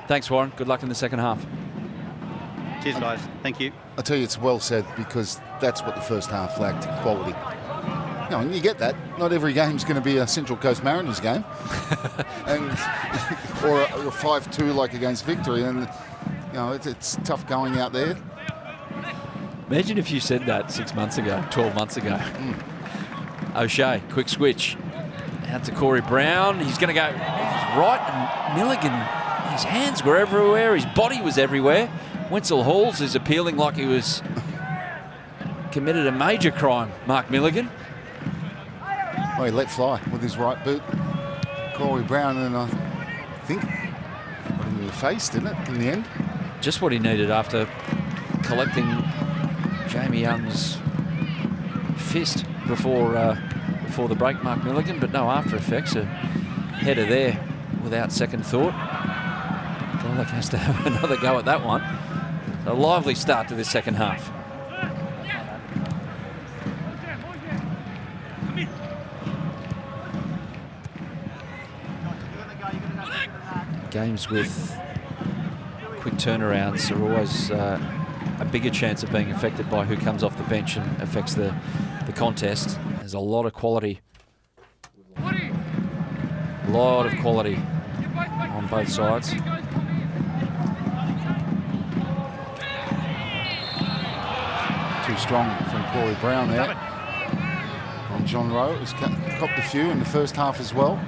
Thanks, Warren. Good luck in the second half. Cheers, guys. Thank you. I tell you, it's well said, because that's what the first half lacked, quality. You know, and you get that. Not every game's going to be a Central Coast Mariners game, or a 5-2 like against Victory. And you know, it's tough going out there. Imagine if you said that 6 months ago, 12 months ago. O'Shea, quick switch. Out to Corey Brown. He's going to go with his right, and Milligan, his hands were everywhere. His body was everywhere. Wenzel Halls is appealing like he was committed a major crime, Mark Milligan. Oh, he let fly with his right boot. Corey Brown, and I think got him in the face, didn't it, in the end? Just what he needed after collecting Jamie Young's fist before the break, Mark Milligan, but no after effects. A header there without second thought. Golek has to have another go at that one. A lively start to this second half. Games with quick turnarounds are always a bigger chance of being affected by who comes off the bench and affects the contest. There's a lot of quality. A lot of quality on both sides. Too strong from Corey Brown there. On Genreau, who's copped a few in the first half as well.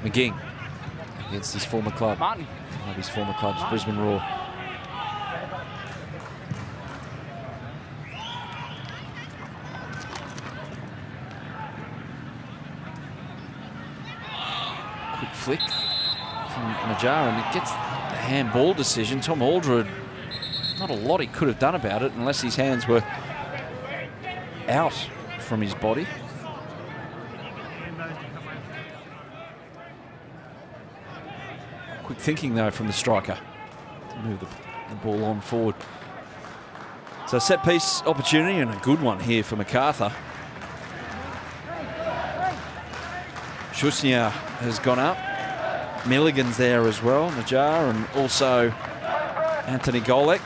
McGing against his former club. One of his former clubs, Brisbane Roar. Quick flick from Najjar, and it gets the handball decision. Tom Aldred, not a lot he could have done about it unless his hands were out from his body. Quick thinking, though, from the striker to move the ball on forward. So set piece opportunity, and a good one here for Macarthur. Shusnier has gone up. Milligan's there as well, Najjar, and also Anthony Golek.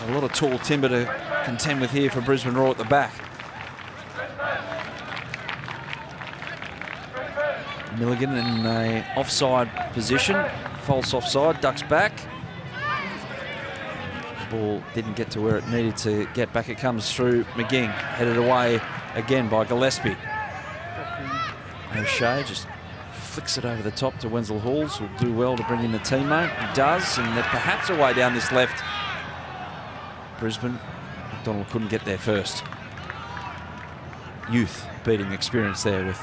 A lot of tall timber to contend with here for Brisbane Roar at the back. Milligan in an offside position, false offside, ducks back. The ball didn't get to where it needed to get back. It comes through McGing, headed away again by Gillespie. O'Shea just flicks it over the top to Wenzel Halls. Will do well to bring in the teammate. He does, and they're perhaps away down this left. Brisbane, McDonald couldn't get there first. Youth beating experience there with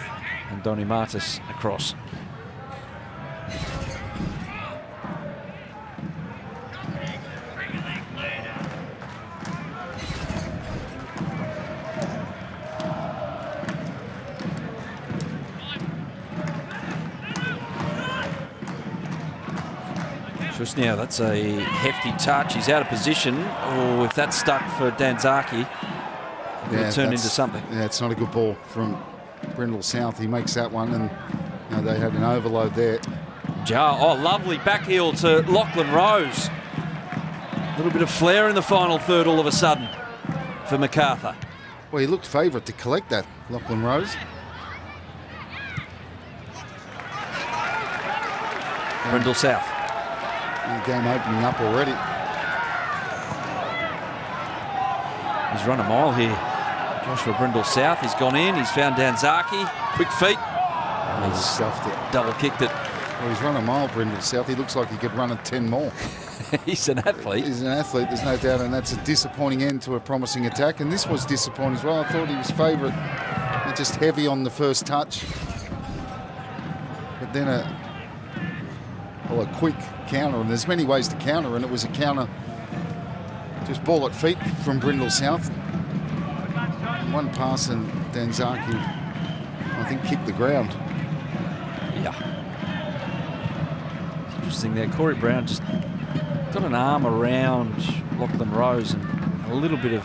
Andoni Martis across. Now that's a hefty touch. He's out of position. Oh, if that's stuck for Danzaki, it'll turn into something. Yeah, it's not a good ball from Brindle South. He makes that one, and you know, they had an overload there. Oh, lovely back heel to Lachlan Rose. A little bit of flair in the final third all of a sudden for Macarthur. Well, he looked favourite to collect that, Lachlan Rose. Brindle South. The game opening up already. He's run a mile here. Joshua Brindle South, he's gone in, he's found Danzaki. Quick feet. He's stuffed it. Double kicked it. Well, he's run a mile, Brindle South. He looks like he could run it 10 more. He's an athlete. He's an athlete, there's no doubt, and that's a disappointing end to a promising attack. And this was disappointing as well. I thought he was favourite. Just heavy on the first touch. But then a quick counter, and there's many ways to counter, and it was a counter, just ball at feet from Brindle South. One pass and Danzaki I think, kicked the ground. Yeah. It's interesting there. Corey Brown just got an arm around Lachlan Rose and a little bit of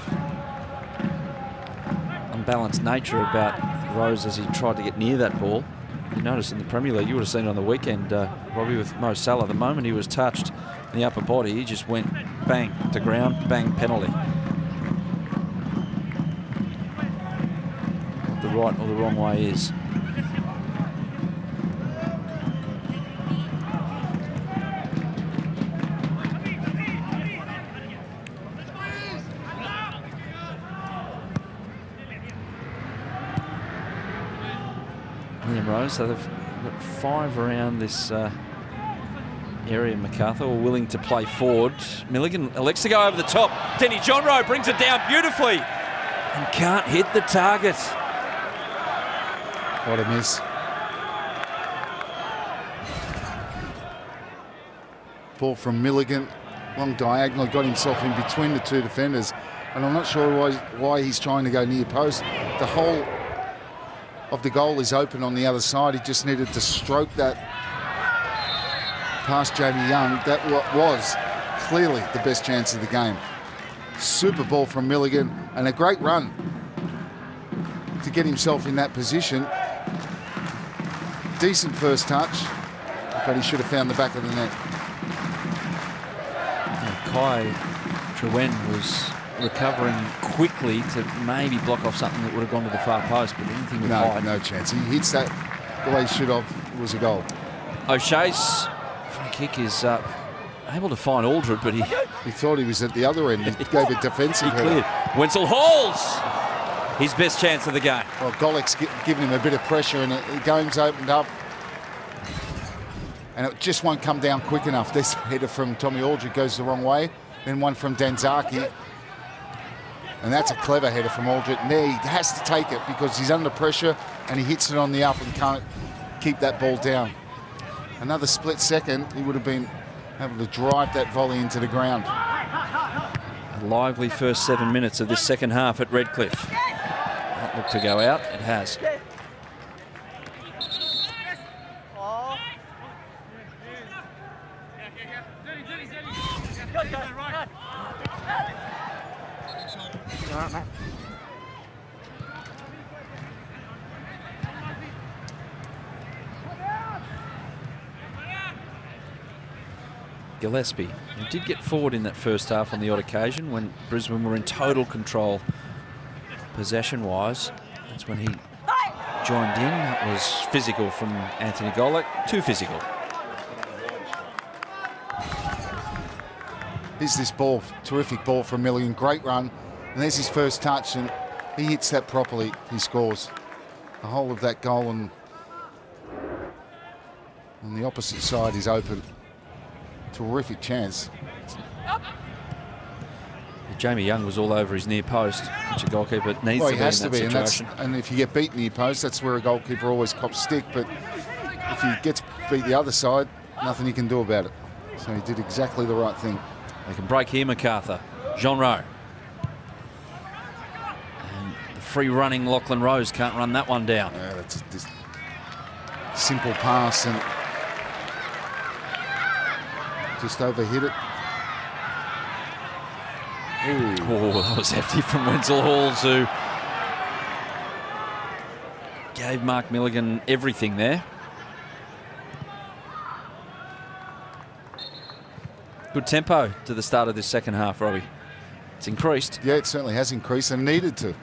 unbalanced nature about Rose as he tried to get near that ball. You notice in the Premier League, you would have seen it on the weekend, Robbie, with Mo Salah. The moment he was touched in the upper body, he just went bang to ground, bang, penalty. What the right or the wrong way is. Rose, so they've got 5 around this area. Macarthur are willing to play forward. Milligan elects to go over the top. Denny Genreau brings it down beautifully and can't hit the target. What a miss. Ball from Milligan, long diagonal, got himself in between the 2 defenders, and I'm not sure why he's trying to go near post. The whole of the goal is open on the other side. He just needed to stroke that past Jamie Young. That was clearly the best chance of the game. Super ball from Milligan and a great run to get himself in that position. Decent first touch, but he should have found the back of the net. Kai Trewhen was recovering quickly to maybe block off something that would have gone to the far post, but anything with Hyde. No chance. He hits that the way he should have. It was a goal. O'Shea's free kick is able to find Aldred, but he thought he was at the other end. He gave a defensive header. Cleared. Wenzel Halls, his best chance of the game. Well, Golik's giving him a bit of pressure, and the game's opened up. And it just won't come down quick enough. This header from Tommy Aldred goes the wrong way. Then one from Danzaki. And that's a clever header from Aldred. And there he has to take it because he's under pressure and he hits it on the up and can't keep that ball down. Another split second, he would have been able to drive that volley into the ground. A lively first 7 minutes of this second half at Redcliffe. That looked to go out. It has. Gillespie, who did get forward in that first half on the odd occasion when Brisbane were in total control possession-wise. That's when he joined in. That was physical from Anthony Golick. Too physical. Here's this ball, terrific ball from Milligan, great run. And there's his first touch, and he hits that properly, he scores. The whole of that goal, and on the opposite side is open. Terrific chance. Jamie Young was all over his near post, which a goalkeeper needs to be in that situation. And if you get beat near post, that's where a goalkeeper always cops stick. But if he gets beat the other side, nothing he can do about it. So he did exactly the right thing. They can break here, Macarthur. Genreau. And the free-running Lachlan Rose can't run that one down. Yeah, that's this simple pass and just overhit it. Oh, that was hefty from Wenzel Halls, who gave Mark Milligan everything there. Good tempo to the start of this second half, Robbie. It's increased. Yeah, it certainly has increased and needed to.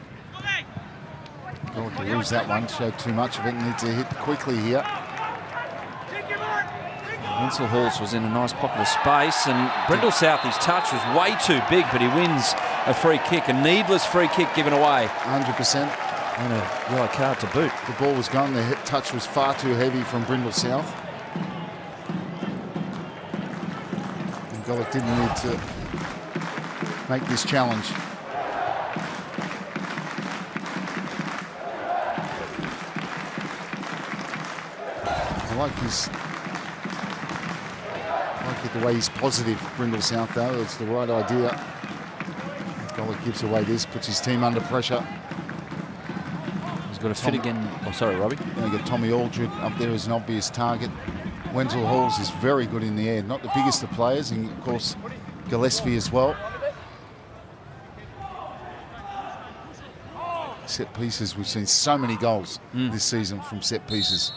Don't want to lose that one, showed too much of it, need to hit quickly here. Wenzel Halls was in a nice pocket of space, and Brendel Southey's touch was way too big, but he wins a free kick, a needless free kick given away. 100%. And a yellow card to boot. The ball was gone, the hit touch was far too heavy from Brendel South. And Golick didn't need to make this challenge. I like the way he's positive, Brendel South, though. It's the right idea. Golick gives away this, puts his team under pressure. He's got to fit again. Oh, sorry, Robbie. You get Tommy Aldred up there as an obvious target. Wenzel Halls is very good in the air. Not the biggest of players, and of course Gillespie as well. Set pieces, we've seen so many goals this season from set pieces.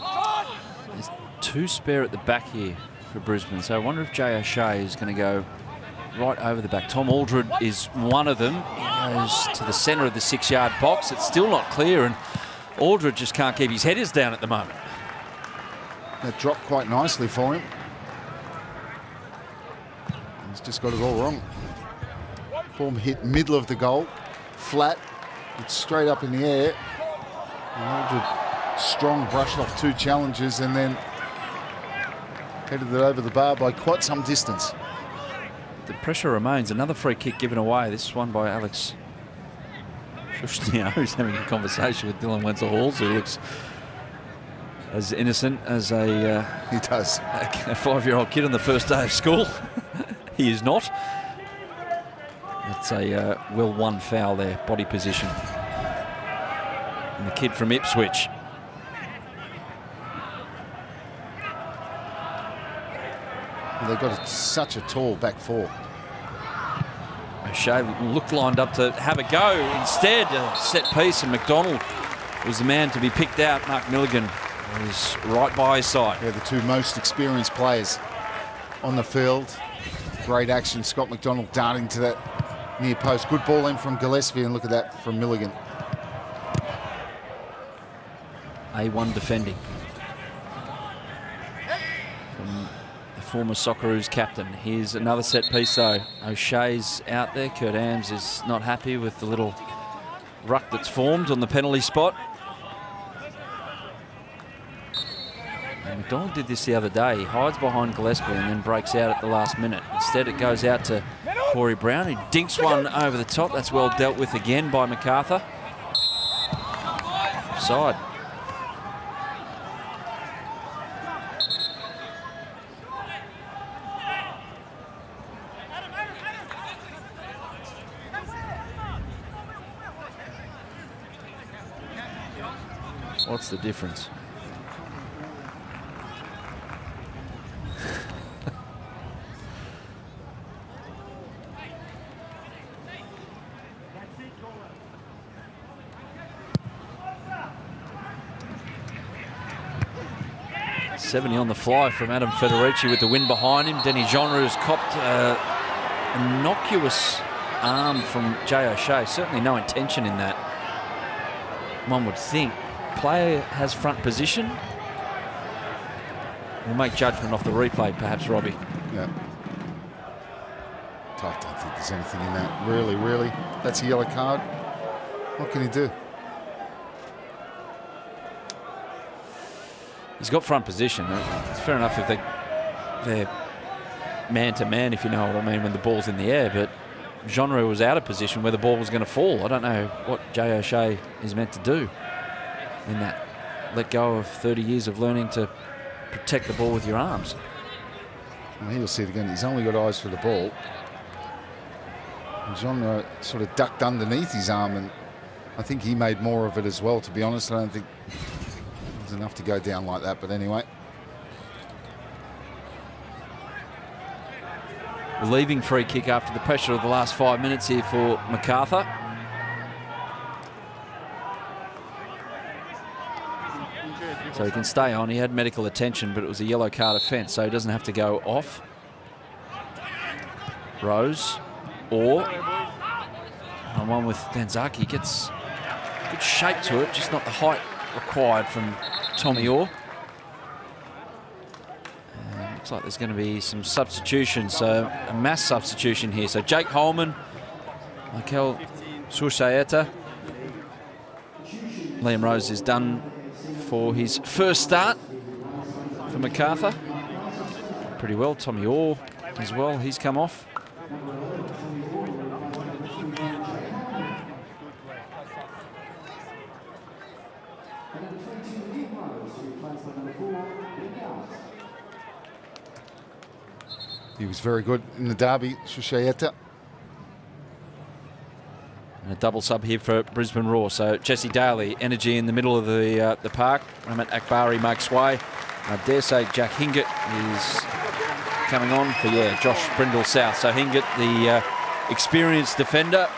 There's 2 spare at the back here for Brisbane, so I wonder if Jay O'Shea is going to go right over the back. Tom Aldred is one of them. He goes to the centre of the 6-yard box. It's still not clear, and Aldred just can't keep his headers down at the moment. That dropped quite nicely for him. He's just got it all wrong. Ball hit middle of the goal, flat. It's straight up in the air. And Aldred, strong, brushed off 2 challenges and then headed it over the bar by quite some distance. The pressure remains. Another free kick given away. This one by Alex Shushniar, who's having a conversation with Dylan Wenzel-Halls, who looks as innocent as a he does. A 5-year-old kid on the first day of school. He is not. It's a well-won foul there, body position. And the kid from Ipswich. They've got such a tall back 4. O'Shea looked lined up to have a go. Instead, a set piece, and McDonald was the man to be picked out. Mark Milligan was right by his side. Yeah, the 2 most experienced players on the field. Great action. Scott McDonald darting to that near post. Good ball in from Gillespie, and look at that from Milligan. A1 defending. From the former Socceroos captain. Here's another set piece though. O'Shea's out there. Kurt Ams is not happy with the little ruck that's formed on the penalty spot. And McDonald did this the other day. He hides behind Gillespie and then breaks out at the last minute. Instead it goes out to Corey Brown, who dinks one over the top. That's well dealt with again by Macarthur. Offside. What's the difference? .70 on the fly from Adam Federici with the wind behind him. Denny Genreau has copped an innocuous arm from Jay O'Shea. Certainly no intention in that, one would think. Player has front position. We'll make judgment off the replay, perhaps, Robbie. Yeah. I don't think there's anything in that. Really. That's a yellow card. What can he do? He's got front position. It's fair enough if they're man-to-man, if you know what I mean, when the ball's in the air, but Genreau was out of position where the ball was going to fall. I don't know what Jay O'Shea is meant to do in that. Let go of 30 years of learning to protect the ball with your arms. Well, he'll see it again. He's only got eyes for the ball. And Genreau sort of ducked underneath his arm, and I think he made more of it as well, to be honest. I don't think it was enough to go down like that, but anyway. Leaving free kick after the pressure of the last 5 minutes here for Macarthur. So he can stay on. He had medical attention, but it was a yellow card offence, so he doesn't have to go off. Rose, or on one with Danzaki, gets good shape to it, just not the height required from Tommy Orr. Looks like there's going to be some substitutions, a mass substitution here. So Jake Holman, Michael Sursaeta. Liam Rose is done for his first start for Macarthur. Pretty well. Tommy Orr as well, he's come off. He was very good in the derby, Shushaeta. A double sub here for Brisbane Roar. So Jesse Daly, energy in the middle of the park. Rahmat Akbari makes way. I dare say Jack Hingett is coming on for, Josh Brindle South. So Hingett, the experienced defender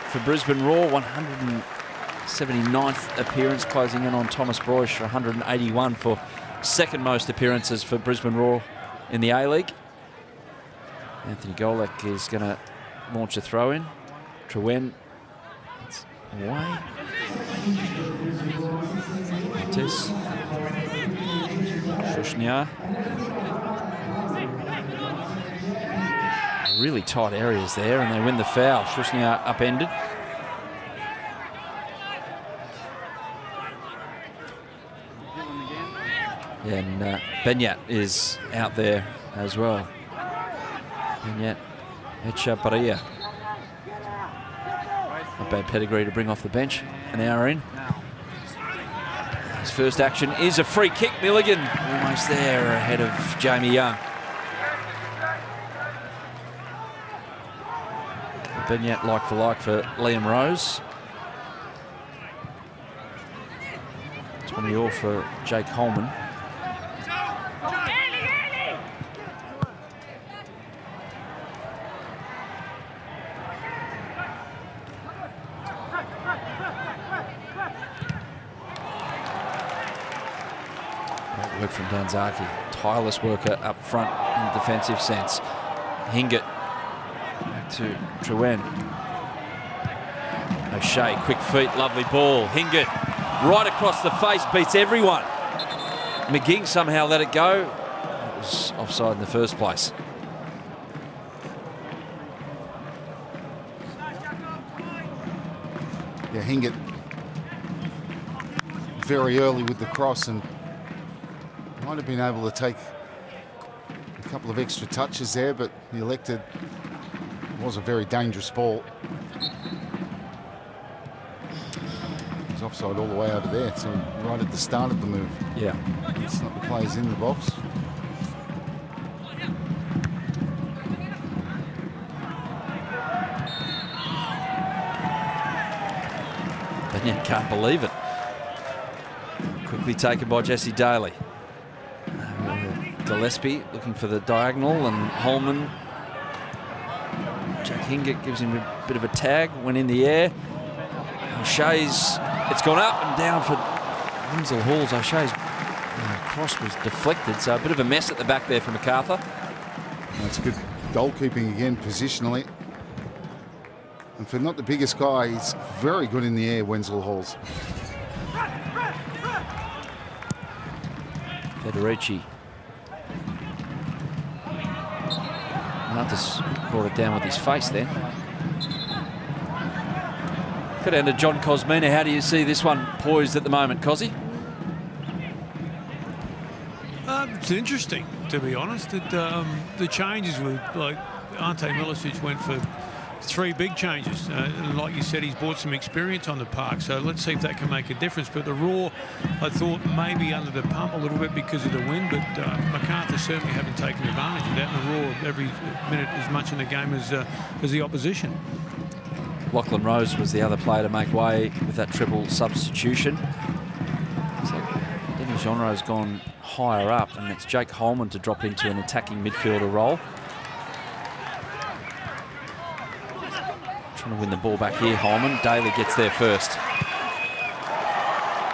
for Brisbane Roar, 179th appearance, closing in on Thomas Broish, 181 for second most appearances for Brisbane Roar in the A-League. Anthony Golek is going to launch a throw-in. Trewhen, it's away. Montes. Shushnia. Really tight areas there, and they win the foul. Shushnia upended. And Benyat is out there as well. Benyat Echaparria. Not bad pedigree to bring off the bench. An hour in. His first action is a free kick. Milligan almost there ahead of Jamie Young. Benyat like for Liam Rose. Tommy Orr for Jake Holman. Great work from Danzaki. Tireless worker up front in the defensive sense. Hingett back to Trewhen. O'Shea, quick feet, lovely ball. Hingett right across the face, beats everyone. McGing somehow let it go. It was offside in the first place. Yeah, Hingett very early with the cross and might have been able to take a couple of extra touches there, but he elected. It was a very dangerous ball. He was offside all the way over there, so right at the start of the move. Yeah. It's not the players in the box. Benyat can't believe it. Quickly taken by Jesse Daly. Gillespie looking for the diagonal, and Holman. Jack Hingett gives him a bit of a tag, went in the air. O'Shea's, it's gone up and down for Winslow Halls. O'Shea's cross was deflected, so a bit of a mess at the back there for Macarthur. That's good goalkeeping again, positionally. And for not the biggest guy, he's very good in the air, Wenzel Halls. Federici. Martis brought it down with his face then. Go down to John Cosmina. How do you see this one poised at the moment, Cosy? It's interesting, to be honest. The changes were like Ante Milicic went for 3 big changes. And like you said, he's brought some experience on the park, so let's see if that can make a difference. But the Raw, I thought, maybe under the pump a little bit because of the wind, but Macarthur certainly haven't taken advantage of that. And the Raw every minute as much in the game as the opposition. Lachlan Rose was the other player to make way with that triple substitution. So Denny Genreau's gone higher up, and it's Jake Holman to drop into an attacking midfielder role. Trying to win the ball back here, Holman. Daly gets there first.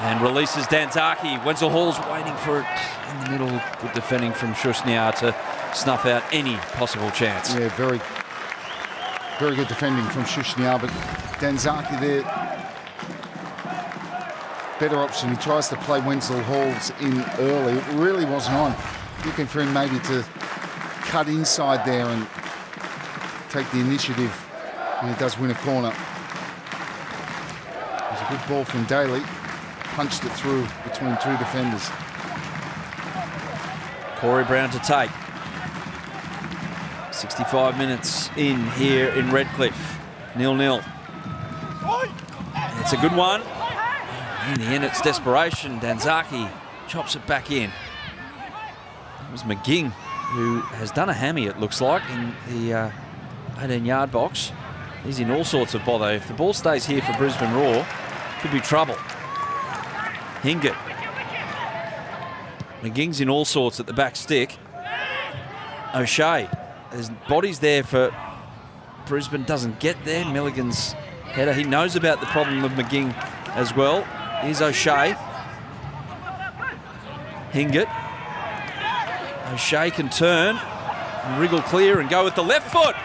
And releases Danzaki. Wenzel Hall's waiting for it in the middle. Good defending from Shushnia to snuff out any possible chance. Yeah, very good defending from Shushnia, but Danzaki there, better option. He tries to play Wenzel Halls in early. It really wasn't on. Looking for him maybe to cut inside there and take the initiative. And he does win a corner. It was a good ball from Daly. Punched it through between 2 defenders. Corey Brown to take. 65 minutes in here in Redcliffe. 0-0. It's a good one. In the end, it's desperation. Danzaki chops it back in. It was McGing who has done a hammy, it looks like, in the 18-yard box. He's in all sorts of bother. If the ball stays here for Brisbane Roar, could be trouble. Hingett. McGing's in all sorts at the back stick. O'Shea. There's bodies there for Brisbane. Doesn't get there. Milligan's header. He knows about the problem of McGing as well. Here's O'Shea. Hingett. O'Shea can turn and wriggle clear and go with the left foot.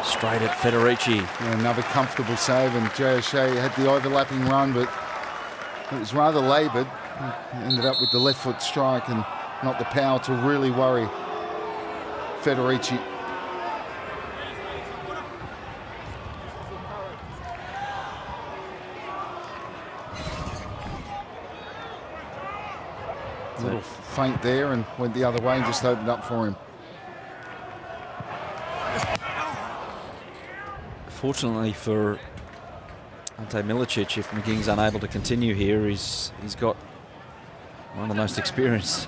Straight at Federici. Yeah, another comfortable save, and Jay O'Shea had the overlapping run, but it was rather laboured. Ended up with the left foot strike and not the power to really worry Federici. A little feint there and went the other way and just opened up for him. Fortunately for Ante Milicic, if McGing's unable to continue here, he's got one of the most experienced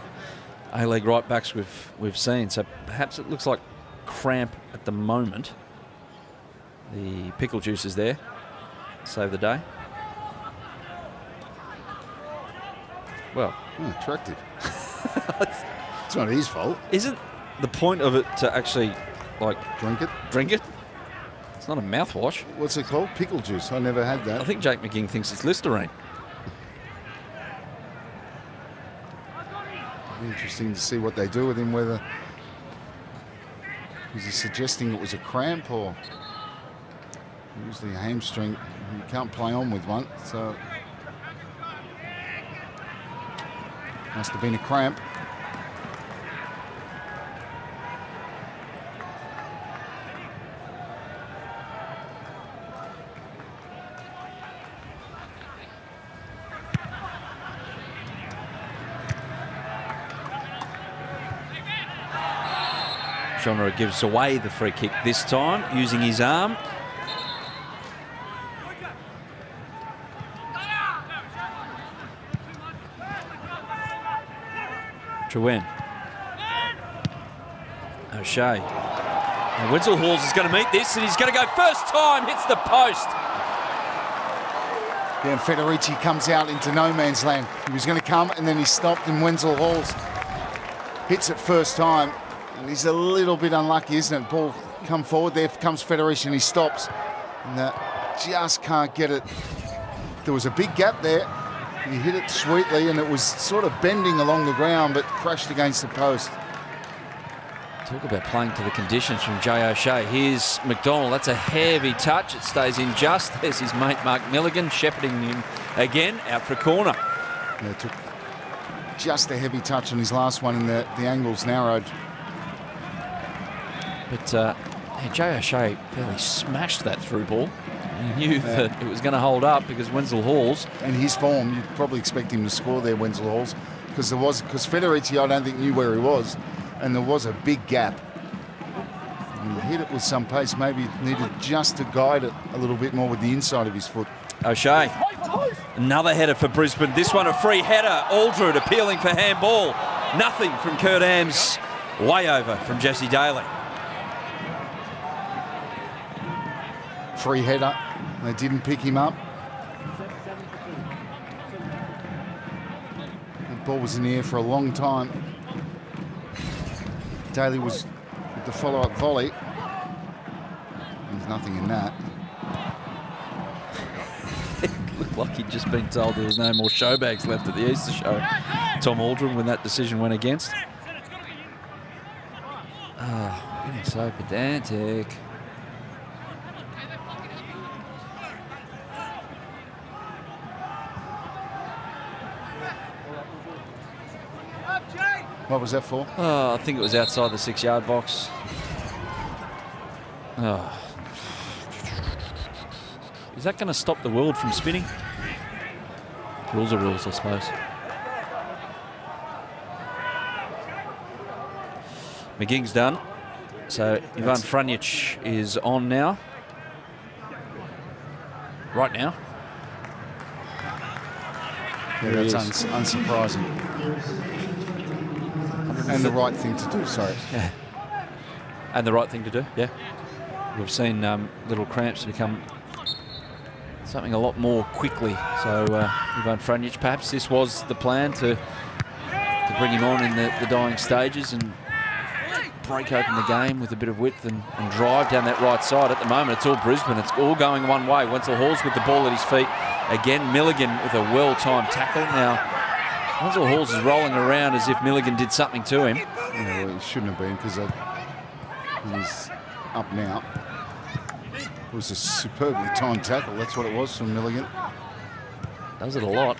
A-League right backs we've seen. So perhaps it looks like cramp at the moment. The pickle juice is there. Save the day. Well, attractive. It's not his fault. Isn't the point of it to actually like Drink it? drink it? It's not a mouthwash. What's it called? Pickle juice. I never had that. I think Jake McGing thinks it's Listerine. Interesting to see what they do with him, whether was he suggesting it was a cramp or usually a hamstring. You can't play on with one, so must have been a cramp. Genreau gives away the free kick this time, using his arm. Trewin. O'Shea. And Wenzel Halls is going to meet this, and he's going to go first time, hits the post. Yeah, and Federici comes out into no man's land. He was going to come, and then he stopped, and Wenzel Halls hits it first time. And he's a little bit unlucky, isn't it? Ball come forward, there comes Federici, and he stops. And just can't get it. There was a big gap there. He hit it sweetly, and it was sort of bending along the ground, but crashed against the post. Talk about playing to the conditions from Jay O'Shea. Here's McDonald. That's a heavy touch. It stays in just. There's his mate Mark Milligan shepherding him again out for a corner. Yeah, took just a heavy touch on his last one, and the angle's narrowed. But Jay O'Shea fairly smashed that through ball. He knew that it was going to hold up because Wenzel Halls. And his form, you'd probably expect him to score there, Wenzel Halls, because Federici, I don't think, knew where he was, and there was a big gap. And he hit it with some pace, maybe needed just to guide it a little bit more with the inside of his foot. O'Shea, another header for Brisbane. This one a free header. Aldred appealing for handball. Nothing from Kurt Amms. Way over from Jesse Daly. Free header. They didn't pick him up. The ball was in the air for a long time. Daly was with the follow-up volley. There's nothing in that. It looked like he'd just been told there was no more show bags left at the Easter show. Tom Aldrin, when that decision went against. Oh, getting so pedantic. What was that for? Oh, I think it was outside the 6-yard box. Oh. Is that going to stop the world from spinning? Rules are rules, I suppose. McGing's done. So Ivan Franjic is on now. Right now. Yeah, that's unsurprising. And the right thing to do, sorry. Yeah. And the right thing to do, yeah. we've seen little cramps become something a lot more quickly. So Ivan Franjic, perhaps this was the plan to bring him on in the dying stages and break open the game with a bit of width and drive down that right side. At the moment, it's all Brisbane. It's all going one way. Wenzel Hall's with the ball at his feet. Again, Milligan with a well-timed tackle. Now, Wenzel Halls is rolling around as if Milligan did something to him. Yeah, well, it shouldn't have been because he's up now. It was a superbly timed tackle. That's what it was from Milligan. Does it a lot.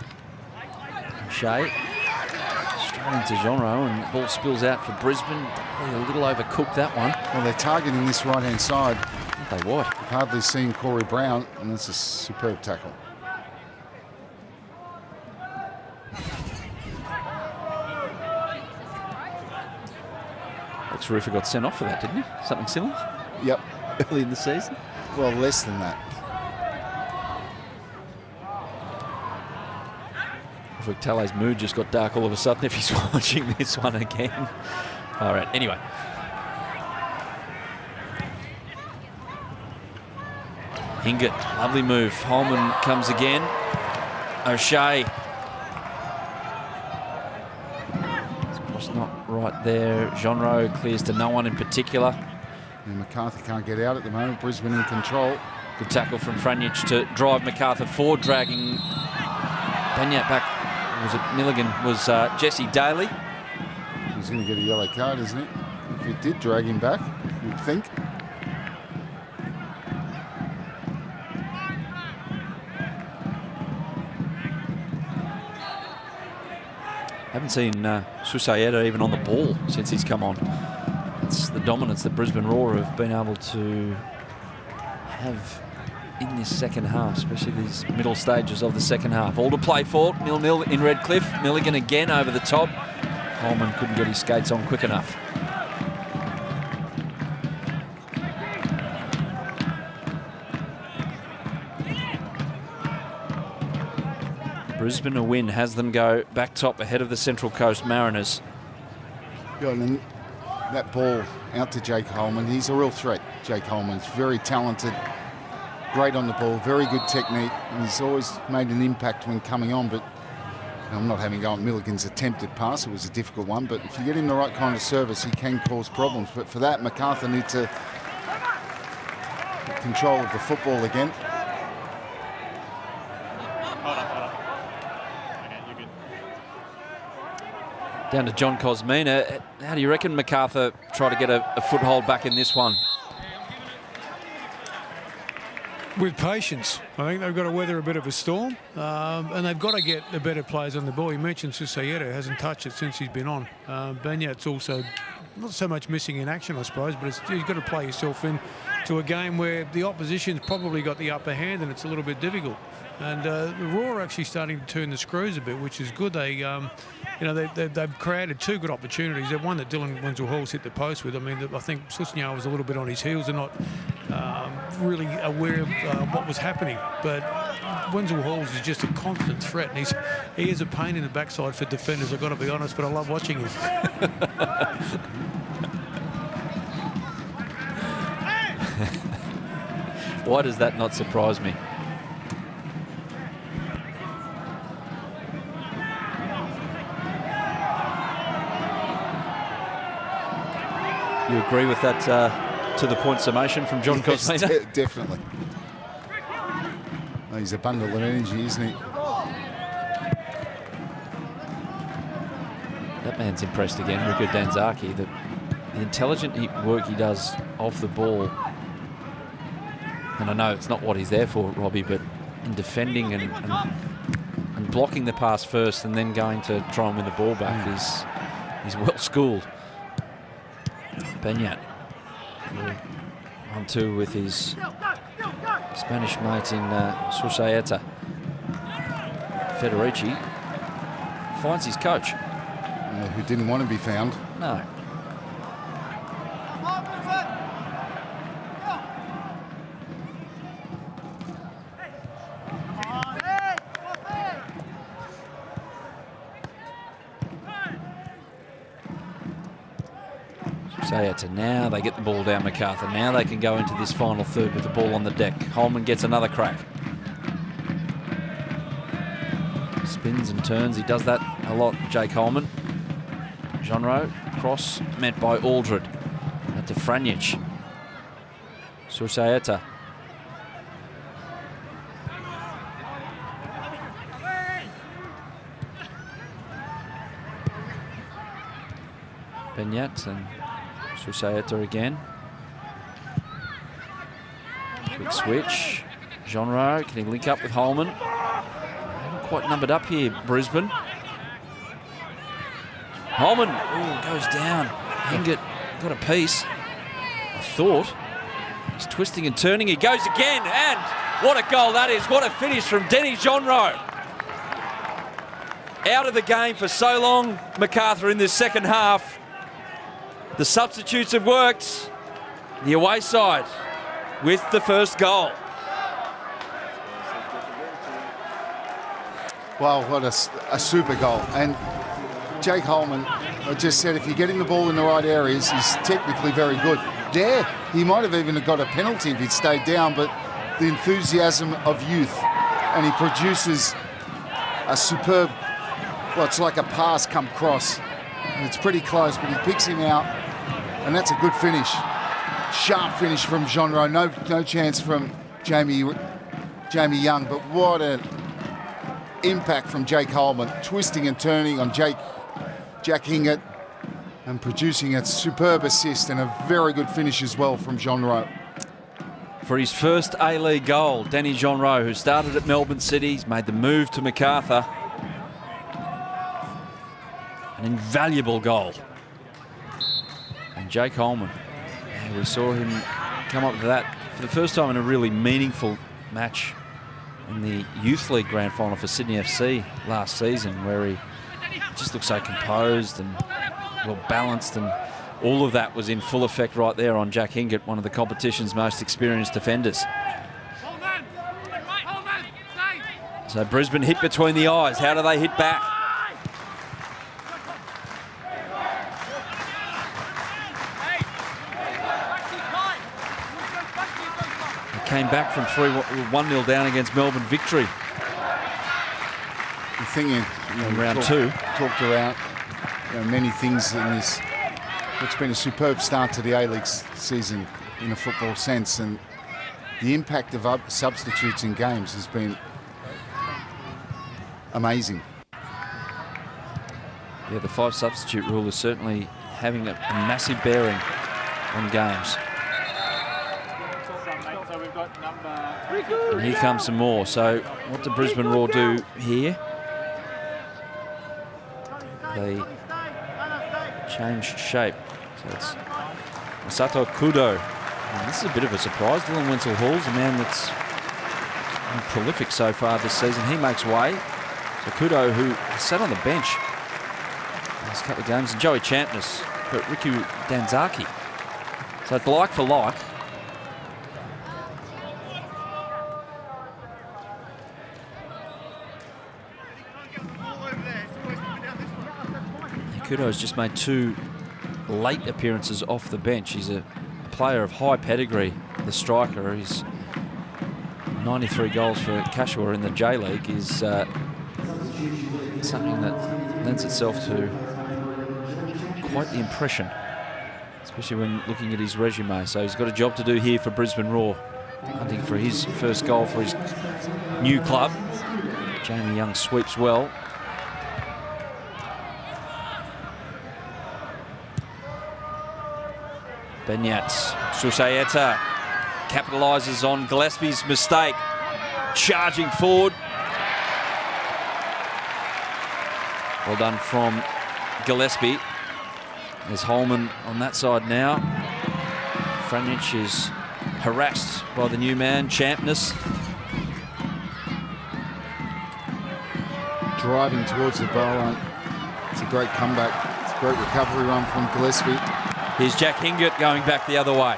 Shea straight into Genreau, and the ball spills out for Brisbane. A little overcooked, that one. Well, they're targeting this right-hand side. They what? I've hardly seen Corey Brown, and that's a superb tackle. Ex-referee got sent off for that, didn't he? Something similar? Yep. Early in the season? Well, less than that. Tale's mood just got dark all of a sudden if he's watching this one again. All right, anyway. Hingett, lovely move. Holman comes again. O'Shea. It's not right there. Genreau clears to no one in particular. And Macarthur can't get out at the moment. Brisbane in control. Good tackle from Franjic to drive Macarthur forward, dragging Banyat back. Was it Milligan? Was Jesse Daly. He's going to get a yellow card, isn't he? If you did drag him back, you'd think. Haven't seen Susayeta even on the ball since he's come on. It's the dominance that Brisbane Roar have been able to have in this second half, especially these middle stages of the second half. All to play for, 0-0 in Redcliffe. Milligan again over the top. Holman couldn't get his skates on quick enough. Brisbane a win has them go back top ahead of the Central Coast Mariners. Yeah, and that ball out to Jake Holman. He's a real threat, Jake Holman's very talented. Great on the ball, very good technique, and he's always made an impact when coming on, but I'm not having a go at Milligan's attempted pass. It was a difficult one, but if you get him the right kind of service, he can cause problems. But for that, Macarthur needs to get control of the football again. Hold on. Okay, you're good. Down to John Cosmina. How do you reckon Macarthur try to get a foothold back in this one? With patience. I think they've got to weather a bit of a storm, and they've got to get the better players on the ball. You mentioned Susayeta hasn't touched it since he's been on. Banyat's also not so much missing in action, I suppose, but you've got to play yourself in to a game where the opposition's probably got the upper hand and it's a little bit difficult. And the Roar are actually starting to turn the screws a bit, which is good. They, they've created two good opportunities. They've one that Dylan Wenzel-Hall's hit the post with. I mean, I think Susnyar was a little bit on his heels and not really aware of what was happening. But Wenzel-Halls is just a constant threat, and he is a pain in the backside for defenders, I've got to be honest, but I love watching him. Why does that not surprise me? You agree with that to the point summation from John Cosmina? Yes, definitely. Oh, he's a bundle of energy, isn't he? That man's impressed again, Rico Danzaki. The intelligent work he does off the ball. And I know it's not what he's there for, Robbie, but in defending and blocking the pass first and then going to try and win the ball back he's well schooled. Banyat 1-2 with his Spanish mate in Susayeta. Federici finds his coach. Who didn't want to be found. No. Sayeta, now they get the ball down Macarthur. Now they can go into this final third with the ball on the deck. Holman gets another crack. Spins and turns. He does that a lot, Jake Holman. Genreau, cross met by Aldred. Out to Franjic. Sayeta. Benyat and Sayeta again. Quick switch. Genreau, can he link up with Holman? Haven't quite numbered up here, Brisbane. Holman, goes down. Hingett got a piece. I thought. He's twisting and turning. He goes again, and what a goal that is. What a finish from Denny Genreau. Out of the game for so long, Macarthur, in this second half. The substitutes have worked. The away side with the first goal. Well, what a super goal. And Jake Holman, I just said, if you're getting the ball in the right areas, he's technically very good. There, he might have even got a penalty if he'd stayed down, but the enthusiasm of youth, and he produces a superb, well, it's like a pass come cross. And it's pretty close, but he picks him out, and that's a good finish. Sharp finish from Genreau. No chance from Jamie Young, but what an impact from Jake Holman, twisting and turning on Jack Hingett and producing a superb assist and a very good finish as well from Genreau. For his first A-League goal, Danny Genreau, who started at Melbourne City, he's made the move to Macarthur. An invaluable goal. And Jake Holman, we saw him come up with that for the first time in a really meaningful match in the Youth League Grand Final for Sydney FC last season, where he just looked so composed and well balanced, and all of that was in full effect right there on Jack Hingett, one of the competition's most experienced defenders. So Brisbane hit between the eyes. How do they hit back? They came back from 1-0 down against Melbourne victory. The thing in round two. Talked about many things in this. It's been a superb start to the A-League season in a football sense, and the impact of substitutes in games has been amazing. Yeah, the 5 substitute rule is certainly having a massive bearing on games. And here comes some more. So what do Brisbane Roar do here? They change shape. So it's Masato Kudo. And this is a bit of a surprise. Dylan Wenzel-Hall's a man that's been prolific so far this season. He makes way. So Kudo, who sat on the bench last couple of games, and Joey Champness for Riku Danzaki. So it's like for like. Kudo's just made 2 late appearances off the bench. He's a player of high pedigree, the striker. He's 93 goals for Cashua in the J-League is something that lends itself to quite the impression, especially when looking at his resume. So he's got a job to do here for Brisbane Roar, hunting for his first goal for his new club. Jamie Young sweeps well. Benyat, Sayeta capitalises on Gillespie's mistake, charging forward. Well done from Gillespie. There's Holman on that side now. Franjic is harassed by the new man, Champness. Driving towards the goal line. It's a great comeback. It's a great recovery run from Gillespie. Here's Jack Hingett going back the other way.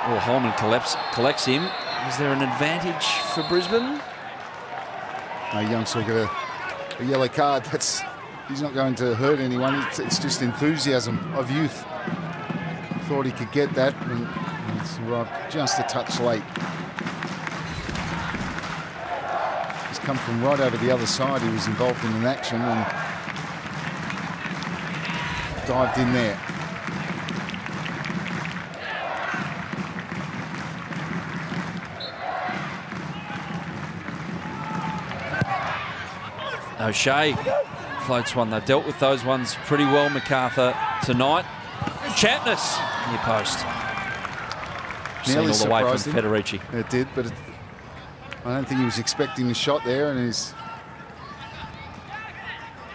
Oh, Holman collects him. Is there an advantage for Brisbane? No, Young still got a yellow card. He's not going to hurt anyone. It's just enthusiasm of youth. Thought he could get that, and it's arrived just a touch late. He's come from right over the other side. He was involved in an action and dived in there. O'Shea floats one. They've dealt with those ones pretty well, Macarthur, tonight. Champness near post. Nearly seen all the way from surprised him. Federici. It did, but I don't think he was expecting the shot there, and his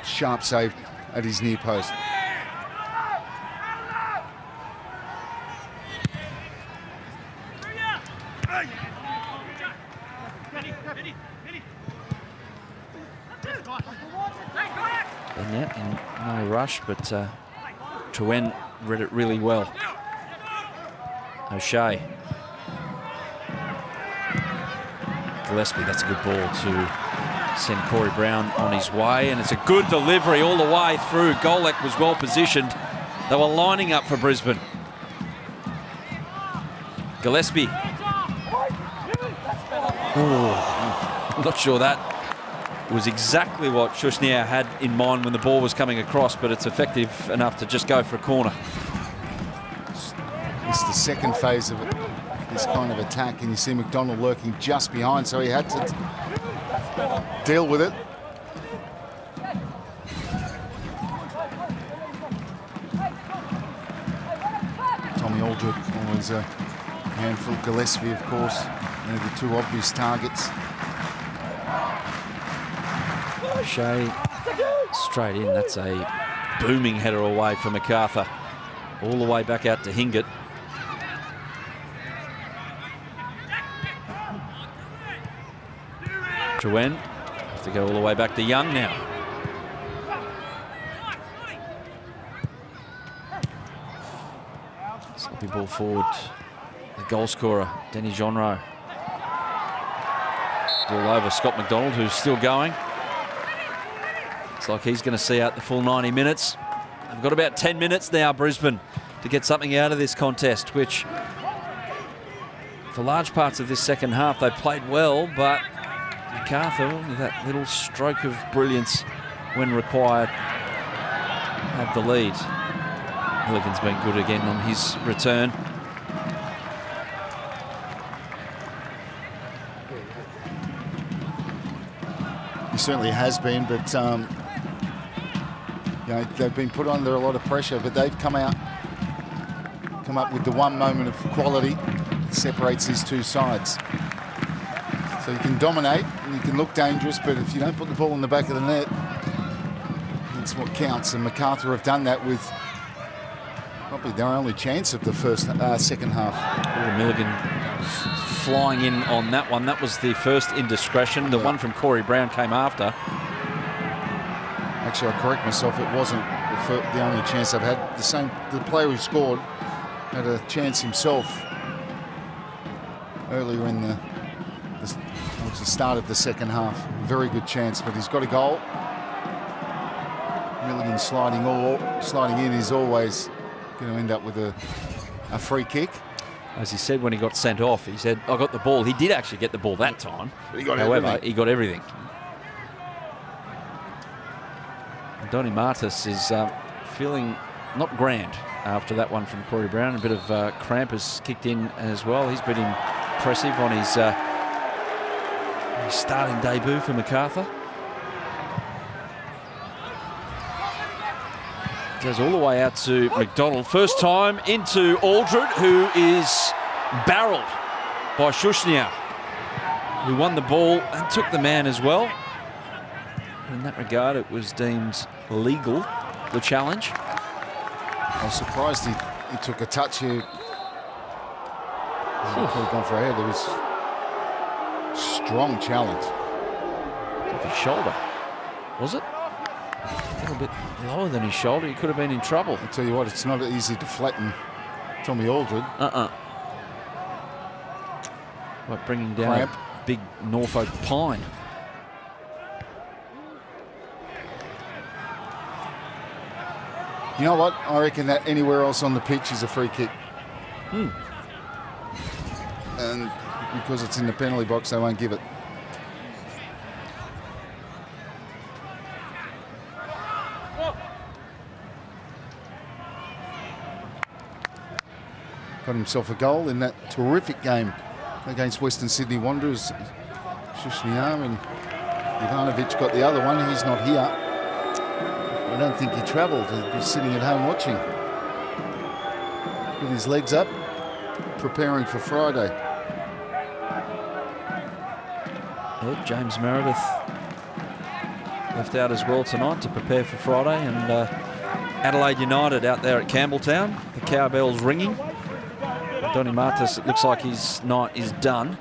sharp save at his near post. Bennett in no rush, but Truen read it really well. O'Shea. Gillespie, that's a good ball to send Corey Brown on his way, and it's a good delivery all the way through. Golek was well positioned. They were lining up for Brisbane. Gillespie. Oh, I'm not sure that was exactly what Shushniar had in mind when the ball was coming across, but it's effective enough to just go for a corner. It's the second phase of it, this kind of attack, and you see McDonald lurking just behind, so he had to deal with it. Tommy Aldred, always a handful. Gillespie, of course, they're the two obvious targets. O'Shea straight in. That's a booming header away from Macarthur. All the way back out to Hingett. Truen has to go all the way back to Young now. Sloppy ball forward. The goal scorer, Denny Genreau. All over Scott McDonald, who's still going. Looks like he's going to see out the full 90 minutes. They've got about 10 minutes now, Brisbane, to get something out of this contest, which for large parts of this second half they played well, but Macarthur, with that little stroke of brilliance when required, have the lead. Milligan's been good again on his return. He certainly has been, but you know, they've been put under a lot of pressure, but they've come up with the one moment of quality that separates these two sides. So you can dominate and you can look dangerous, but if you don't put the ball in the back of the net, that's what counts. And Macarthur have done that with probably their only chance of the second half. Oh, Milligan flying in on that one. That was the first indiscretion. The one from Corey Brown came after. Actually, I correct myself. It wasn't the only chance I've had. The player who scored had a chance himself earlier in the start of the second half. Very good chance, but he's got a goal. Milligan sliding in is always going to end up with a free kick. As he said when he got sent off, he said, I got the ball. He did actually get the ball that time. But he got However, everything. he got everything. And Donny Martis is feeling not grand after that one from Corey Brown. A bit of cramp has kicked in as well. He's been impressive on his starting debut for Macarthur. Goes all the way out to McDonald. First time into Aldred, who is barreled by Shushniar, who won the ball and took the man as well. In that regard, it was deemed legal, the challenge. I was surprised he took a touch here. He could have gone for a head. It was a strong challenge. Off his shoulder, was it? A little bit lower than his shoulder. He could have been in trouble. I'll tell you what, it's not easy to flatten Tommy Aldred. Like bringing down a big Norfolk pine. You know what? I reckon that anywhere else on the pitch is a free kick. And because it's in the penalty box, they won't give it. Got himself a goal in that terrific game against Western Sydney Wanderers. Shushniar, and Ivanovic got the other one. He's not here. I don't think he travelled. He'd be sitting at home watching with his legs up, preparing for Friday. Yeah, James Meredith left out as well tonight to prepare for Friday, and Adelaide United out there at Campbelltown. The cowbell's ringing. Donny Martis, it looks like his night is done.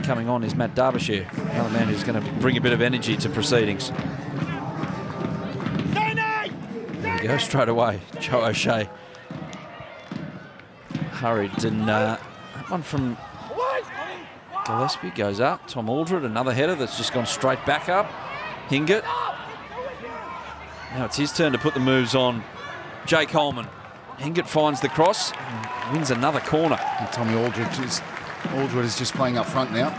Coming on is Matt Derbyshire, another man who's going to bring a bit of energy to proceedings. There we go, straight away, Joe O'Shea. Hurried, and that one from Gillespie goes up. Tom Aldred, another header that's just gone straight back up. Hingett. Now it's his turn to put the moves on. Jay Coleman. Hingett finds the cross and wins another corner. And Tommy Aldred is just playing up front now.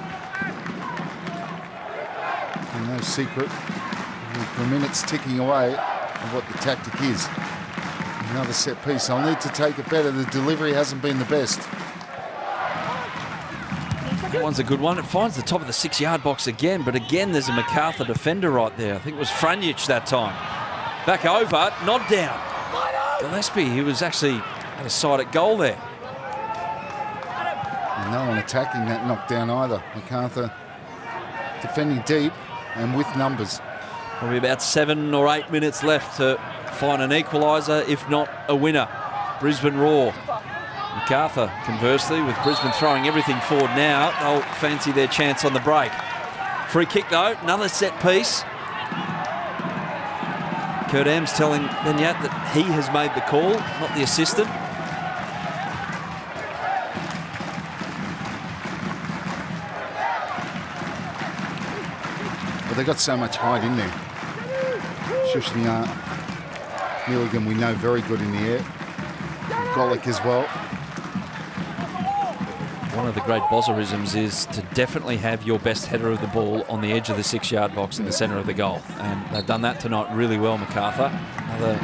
And no secret, the minutes ticking away of what the tactic is. Another set piece. I'll need to take it better. The delivery hasn't been the best. That one's a good one. It finds the top of the 6-yard box again, but again there's a Macarthur defender right there. I think it was Franjic that time. Back over, nod down. Gillespie, he was actually at a side at goal there. And no one attacking that knockdown either. Macarthur defending deep and with numbers. Probably about 7 or 8 minutes left to find an equaliser, if not a winner. Brisbane Roar. Macarthur, conversely, with Brisbane throwing everything forward now, they'll fancy their chance on the break. Free kick though, another set piece. Kurt Am's telling Benyat that he has made the call, not the assistant. But they got so much height in there. Shushniar, Milligan, we know, very good in the air. Golick as well. One of the great Bozzerisms is to definitely have your best header of the ball on the edge of the 6-yard box in the centre of the goal. And they've done that tonight really well, Macarthur. Another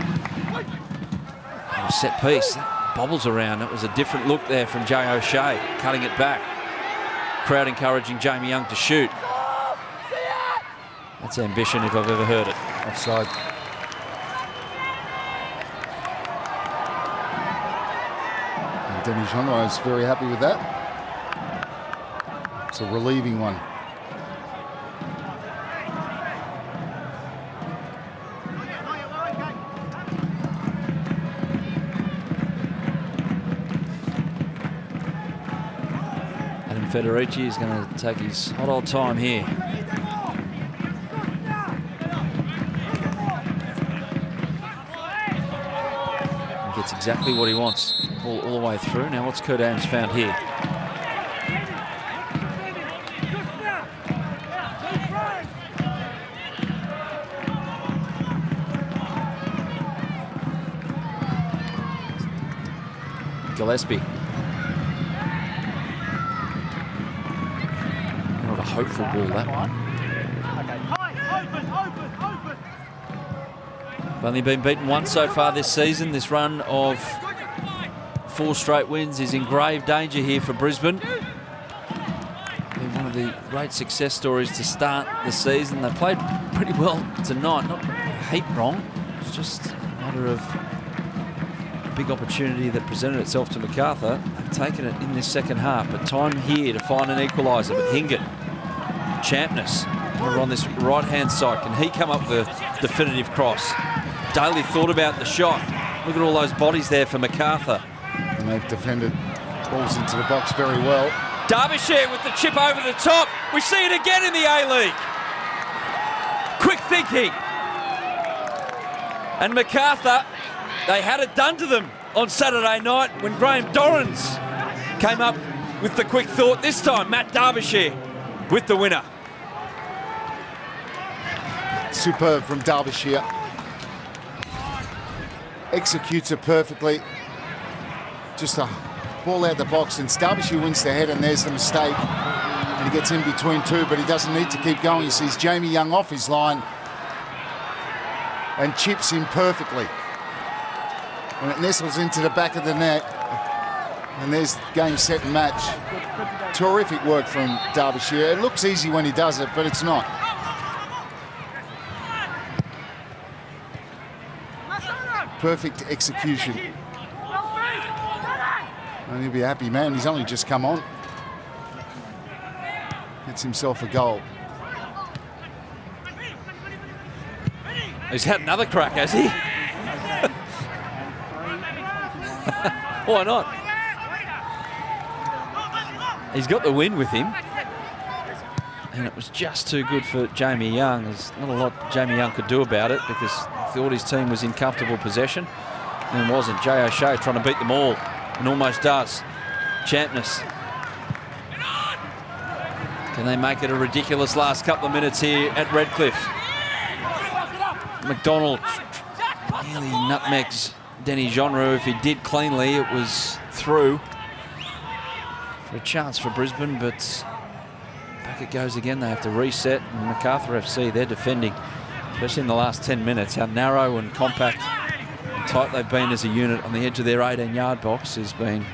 set piece. That bobbles around. It was a different look there from Jay O'Shea, cutting it back. Crowd encouraging Jamie Young to shoot. That's ambition if I've ever heard it. Offside. And Denny Genreau is very happy with that. It's a relieving one. Adam Federici is going to take his hot old time here. He gets exactly what he wants. Ball all the way through. Now what's Kurt Adams found here? Gillespie. Not a hopeful ball, that one. They've only been beaten once so far this season. This run of 4 straight wins is in grave danger here for Brisbane. Been one of the great success stories to start the season. They played pretty well tonight. Not a heap wrong. It's just a matter of big opportunity that presented itself to Macarthur. They've taken it in this second half, but time here to find an equaliser. But Hingett, Champness, over on this right-hand side. Can he come up with a definitive cross? Daly thought about the shot. Look at all those bodies there for Macarthur. And they've defended balls into the box very well. Derbyshire with the chip over the top. We see it again in the A-League. Quick thinking. And Macarthur, they had it done to them on Saturday night when Graham Dorrans came up with the quick thought. This time, Matt Derbyshire with the winner. Superb from Derbyshire. executes it perfectly. Just a ball out the box, and Derbyshire wins the head, and there's the mistake. And he gets in between two, but he doesn't need to keep going. He sees Jamie Young off his line and chips in perfectly. And it nestles into the back of the net. And there's game, set, and match. Terrific work from Derbyshire. It looks easy when he does it, but it's not. Perfect execution. And he'll be a happy man. He's only just come on. Gets himself a goal. He's had another crack, has he? Why not? He's got the win with him. And it was just too good for Jamie Young. There's not a lot Jamie Young could do about it because he thought his team was in comfortable possession. And wasn't. Jay O'Shea trying to beat them all. And almost does. Champness. Can they make it a ridiculous last couple of minutes here at Redcliffe? McDonald nearly nutmegs Denny Genreau. If he did cleanly, it was through for a chance for Brisbane, but back it goes again. They have to reset, and Macarthur FC, they're defending, especially in the last 10 minutes. How narrow and compact and tight they've been as a unit on the edge of their 18-yard box has been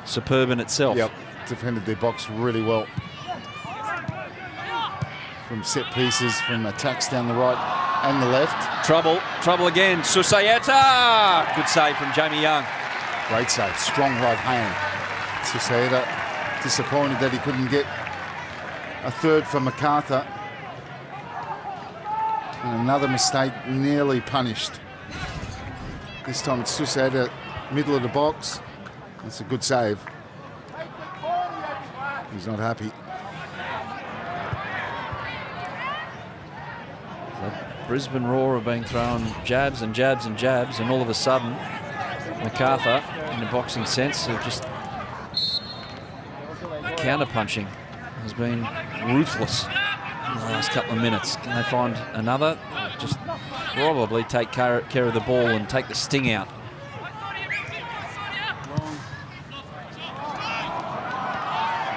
superb in itself. Yep, defended their box really well. From set pieces, from attacks down the right and the left. Trouble again. Susayeta! Good save from Jamie Young. Great save, strong right hand. Susayeta disappointed that he couldn't get a third for Macarthur. And another mistake nearly punished. This time it's Susayeta, middle of the box. That's a good save. He's not happy. Brisbane Roar have been throwing jabs and jabs and jabs, and all of a sudden Macarthur, in a boxing sense, have just counter-punching has been ruthless in the last couple of minutes. Can they find another? Just probably take care of the ball and take the sting out.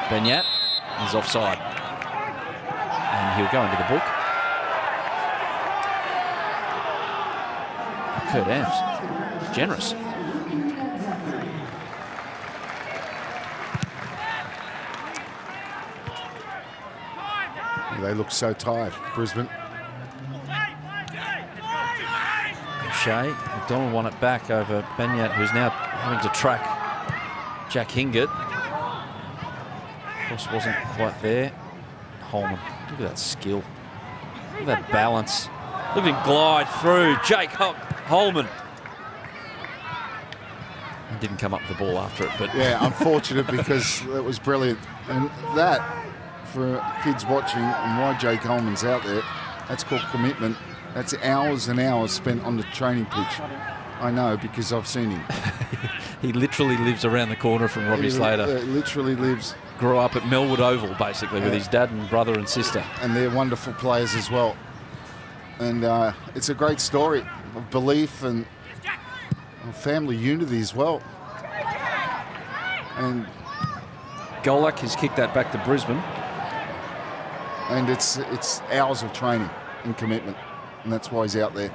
Benyat is offside, and he'll go into the book. Kurt Amps, generous. They look so tired, Brisbane. O'Shea, McDonald won it back over Benyat, who's now having to track Jack Hingett. Of course, wasn't quite there. Holman, look at that skill. Look at that balance. Look at him glide through. Jake Holman. He didn't come up with the ball after it, but yeah, unfortunate because it was brilliant. And that, for kids watching, and why Jake Holman's out there, that's called commitment. That's hours and hours spent on the training pitch. I know because I've seen him. He literally lives around the corner from Robbie Slater. Literally lives. Grew up at Melwood Oval, basically, with his dad and brother and sister. And they're wonderful players as well. And it's a great story of belief and family unity as well. And Golak has kicked that back to Brisbane. And it's hours of training and commitment. And that's why he's out there.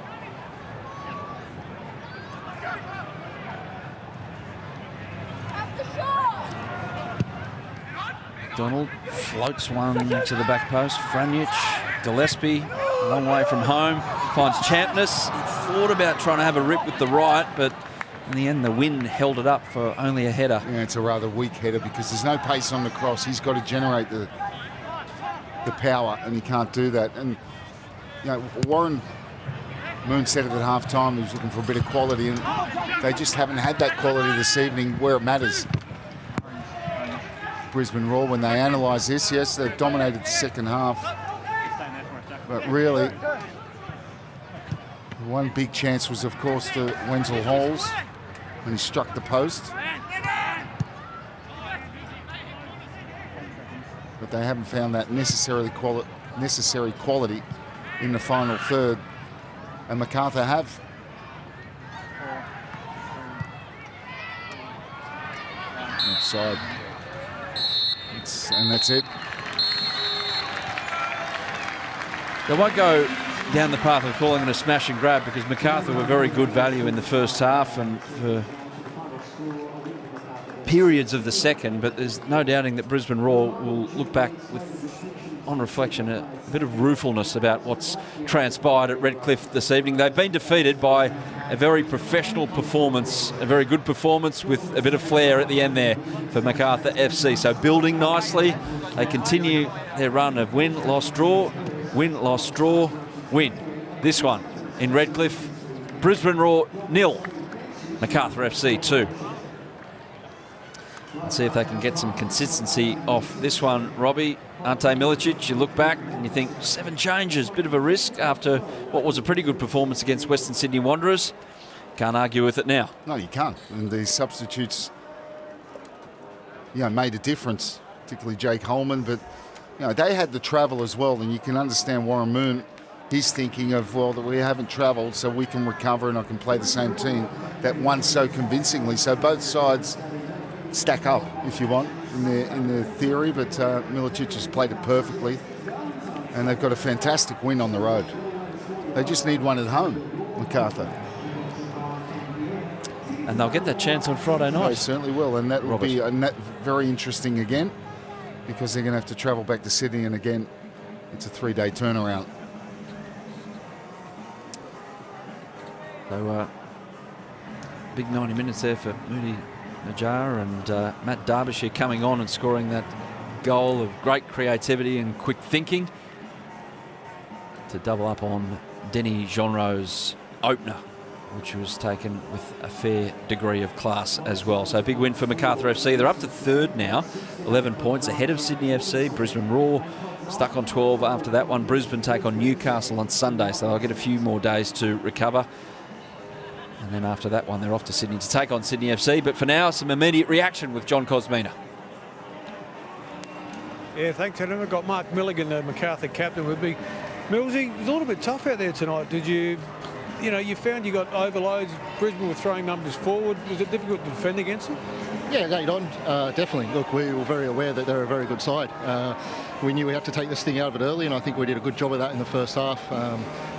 Donald floats one to the back post. Franic, Gillespie, a long way from home, finds Champness. He thought about trying to have a rip with the right, but in the end the wind held it up for only a header. Yeah, it's a rather weak header because there's no pace on the cross. He's got to generate the power, and he can't do that. And you know, Warren Moon said it at half time, he was looking for a bit of quality, and they just haven't had that quality this evening where it matters. Brisbane Roar, when they analyse this, yes, they've dominated the second half, but really the one big chance was, of course, to Wenzel Halls when he struck the post. But they haven't found that necessary quality in the final third, and Macarthur have. side. And that's it. They won't go down the path of calling it a smash and grab because Macarthur were very good value in the first half and for periods of the second, but there's no doubting that Brisbane Roar will look back with, on reflection, a bit of ruefulness about what's transpired at Redcliffe this evening. They've been defeated by a very professional performance, a very good performance with a bit of flair at the end there for Macarthur FC. So building nicely, they continue their run of win, loss, draw, win. This one in Redcliffe, Brisbane Roar 0, Macarthur FC 2. Let's see if they can get some consistency off this one, Robbie. Ante Milicic, you look back and you think 7 changes, bit of a risk after what was a pretty good performance against Western Sydney Wanderers. Can't argue with it now. No, you can't. And these substitutes, made a difference, particularly Jake Holman. But, they had the travel as well, and you can understand Warren Moon. He's thinking of, well, that we haven't travelled so we can recover and I can play the same team that won so convincingly. So both sides stack up, if you want, in their theory, but Milicic has played it perfectly, and they've got a fantastic win on the road. They just need one at home, Macarthur. And they'll get that chance on Friday night. They certainly will, and that will be very interesting again, because they're going to have to travel back to Sydney, and again, it's a 3-day turnaround. So, big 90 minutes there for Mooney Najjar and Matt Derbyshire coming on and scoring that goal of great creativity and quick thinking to double up on Denny Genreau's opener, which was taken with a fair degree of class as well. So a big win for Macarthur FC. They're up to 3rd now, 11 points ahead of Sydney FC. Brisbane Roar stuck on 12 after that one. Brisbane take on Newcastle on Sunday, so they'll get a few more days to recover. And then after that one, they're off to Sydney to take on Sydney FC. But for now, some immediate reaction with John Cosmina. Yeah, thanks. I never got Mark Milligan, the Macarthur captain, with me. Millsy, it was a little bit tough out there tonight. Did you found you got overloads. Brisbane were throwing numbers forward. Was it difficult to defend against them? Yeah, late on, definitely. Look, we were very aware that they're a very good side. We knew we had to take this thing out of it early, and I think we did a good job of that in the first half.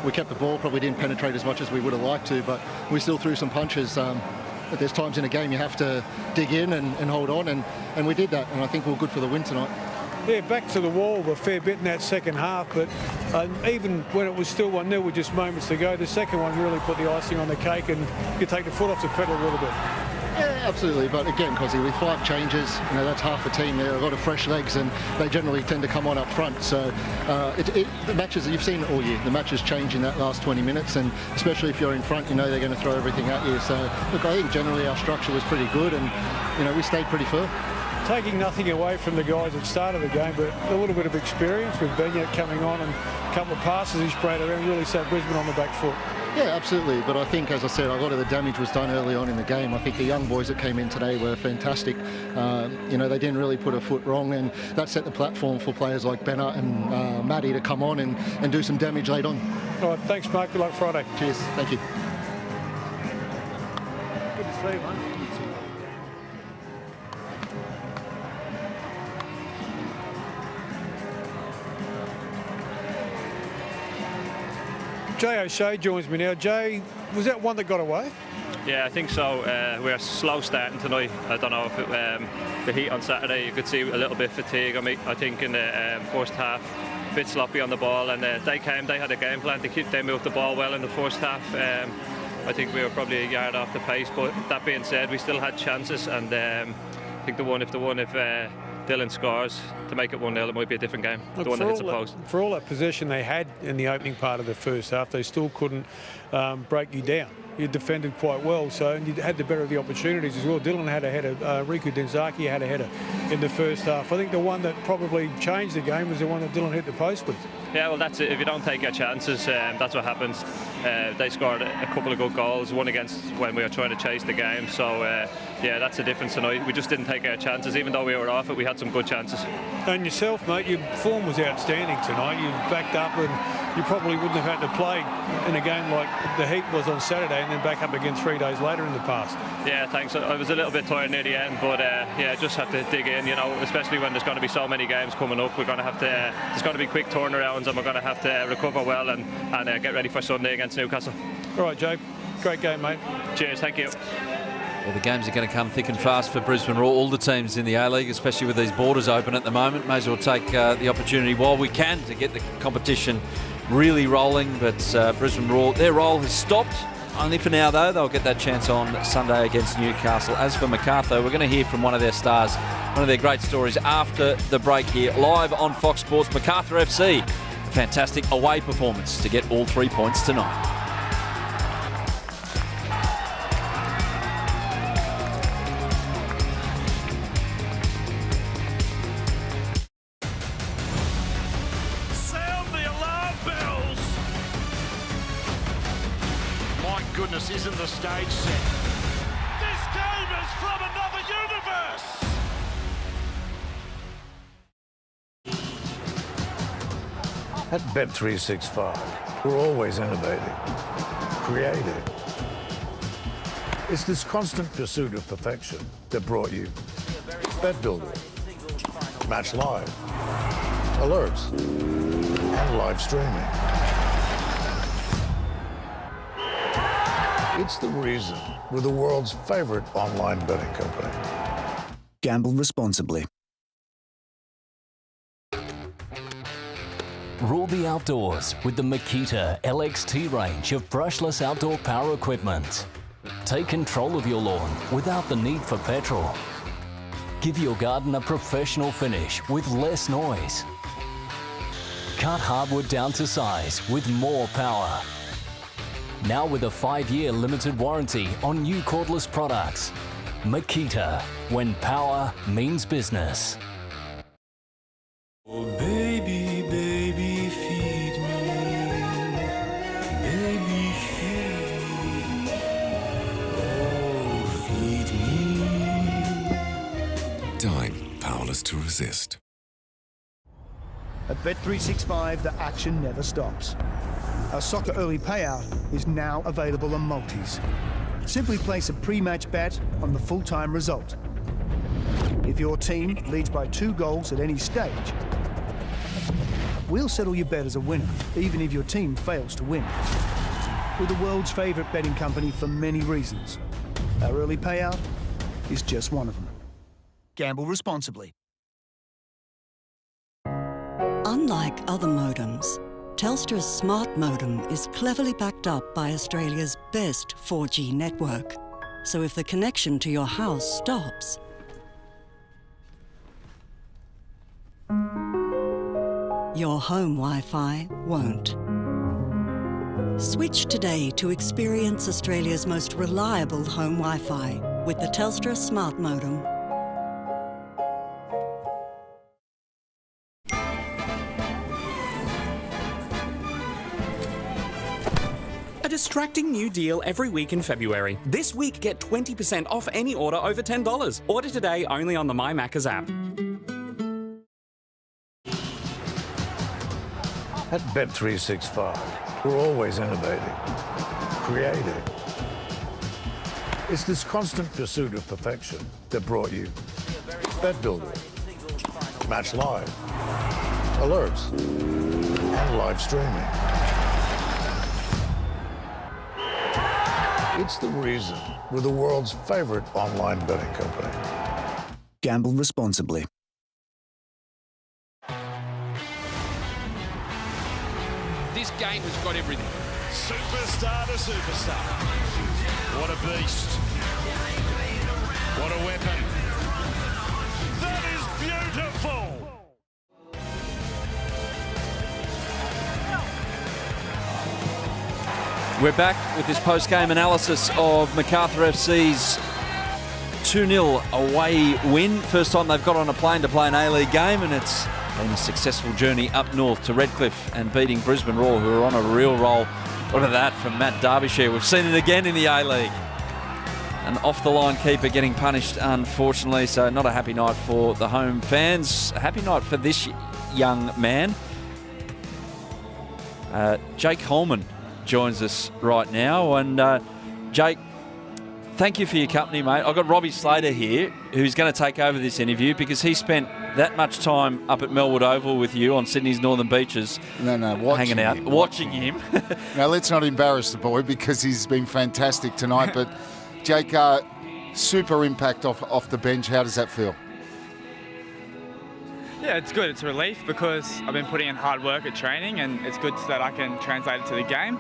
We kept the ball, probably didn't penetrate as much as we would have liked to, but we still threw some punches. But there's times in a game you have to dig in and hold on, and we did that, and I think we're good for the win tonight. Yeah, back to the wall a fair bit in that second half, but even when it was still 1-0 with just moments to go, the second one really put the icing on the cake, and you could take the foot off the pedal a little bit. Yeah, absolutely. But again, Cosy, with 5 changes, that's half the team. There are a lot of fresh legs, and they generally tend to come on up front. So the matches you've seen all year, the matches change in that last 20 minutes, and especially if you're in front, they're going to throw everything at you. So look, I think generally our structure was pretty good, and we stayed pretty firm. Taking nothing away from the guys that started the game, but a little bit of experience with Benyat coming on and a couple of passes he sprayed around really set Brisbane on the back foot. Yeah, absolutely. But I think, as I said, a lot of the damage was done early on in the game. I think the young boys that came in today were fantastic. They didn't really put a foot wrong, and that set the platform for players like Bennett and Matty to come on and do some damage late on. All right, thanks, Mark. Good luck Friday. Cheers. Thank you. Good to see you, mate. Jay O'Shea joins me now. Jay, was that one that got away? Yeah, I think so. We're slow starting tonight. I don't know if the heat on Saturday, you could see a little bit of fatigue. I think in the first half, a bit sloppy on the ball, and they had a game plan. They moved the ball well in the first half. I think we were probably a yard off the pace, but that being said, we still had chances, and I think if Dylan scores to make it 1-0, it might be a different game. Look, the one that hits the post. For all that possession they had in the opening part of the first half, they still couldn't break you down. You defended quite well, and you had the better of the opportunities as well. Dylan had a header, Riku Denzaki had a header in the first half. I think the one that probably changed the game was the one that Dylan hit the post with. Yeah, well, that's it. If you don't take your chances, that's what happens. They scored a couple of good goals, one against when we were trying to chase the game. So, yeah, that's the difference tonight. We just didn't take our chances. Even though we were off it, we had some good chances. And yourself, mate, your form was outstanding tonight. You backed up and you probably wouldn't have had to play in a game like the Heat was on Saturday and then back up again 3 days later in the past. Yeah, thanks. I was a little bit tired near the end, but yeah, just have to dig in, you know, especially when there's going to be so many games coming up. We're going to have to, there's going to be quick turnarounds and we're going to have to recover well and get ready for Sunday against Newcastle. All right, Joe. Great game, mate. Cheers, thank you. Well, the games are going to come thick and fast for Brisbane Roar. All the teams in the A-League, especially with these borders open at the moment. May as well take the opportunity while we can to get the competition really rolling. But Brisbane Roar, their roll has stopped. Only for now, though. They'll get that chance on Sunday against Newcastle. As for Macarthur, we're going to hear from one of their stars, one of their great stories after the break here, live on Fox Sports. Macarthur FC, a fantastic away performance to get all 3 points tonight. Goodness, isn't the stage set? This game is from another universe! At Bet365, we're always innovating, creating. It's this constant pursuit of perfection that brought you Bet Builder, Match Live, alerts, and live streaming. It's the reason we're the world's favorite online betting company. Gamble responsibly. Rule the outdoors with the Makita LXT range of brushless outdoor power equipment. Take control of your lawn without the need for petrol. Give your garden a professional finish with less noise. Cut hardwood down to size with more power. Now with a 5-year limited warranty on new cordless products. Makita, when power means business. Oh baby, baby, feed me. Baby, feed me. Oh, feed me. Time powerless to resist. At Bet365, the action never stops. Our soccer early payout is now available on multis. Simply place a pre-match bet on the full-time result. If your team leads by 2 goals at any stage, we'll settle your bet as a winner, even if your team fails to win. We're the world's favourite betting company for many reasons. Our early payout is just one of them. Gamble responsibly. Unlike other modems, Telstra's smart modem is cleverly backed up by Australia's best 4G network. So if the connection to your house stops, your home Wi-Fi won't. Switch today to experience Australia's most reliable home Wi-Fi with the Telstra smart modem. A distracting new deal every week in February. This week, get 20% off any order over $10. Order today only on the My Maccas app. At Bet365, we're always innovating, creating. It's this constant pursuit of perfection that brought you Bet Builder, Match Live, alerts, and live streaming. It's the reason we're the world's favorite online betting company. Gamble responsibly. This game has got everything. Superstar to superstar. What a beast. What a weapon. That is beautiful. We're back with this post-game analysis of Macarthur FC's 2-0 away win. First time they've got on a plane to play an A-League game, and it's been a successful journey up north to Redcliffe and beating Brisbane Roar, who are on a real roll. What about that from Matt Derbyshire? We've seen it again in the A-League. An off-the-line keeper getting punished, unfortunately, so not a happy night for the home fans. A happy night for this young man. Jake Holman joins us right now, and Jake, thank you for your company, mate. I've got Robbie Slater here, who's going to take over this interview because he spent that much time up at Melwood Oval with you on Sydney's Northern Beaches. Watching him. Now, let's not embarrass the boy because he's been fantastic tonight, but Jake, super impact off the bench. How does that feel? Yeah, it's good. It's a relief because I've been putting in hard work at training, and it's good that I can translate it to the game.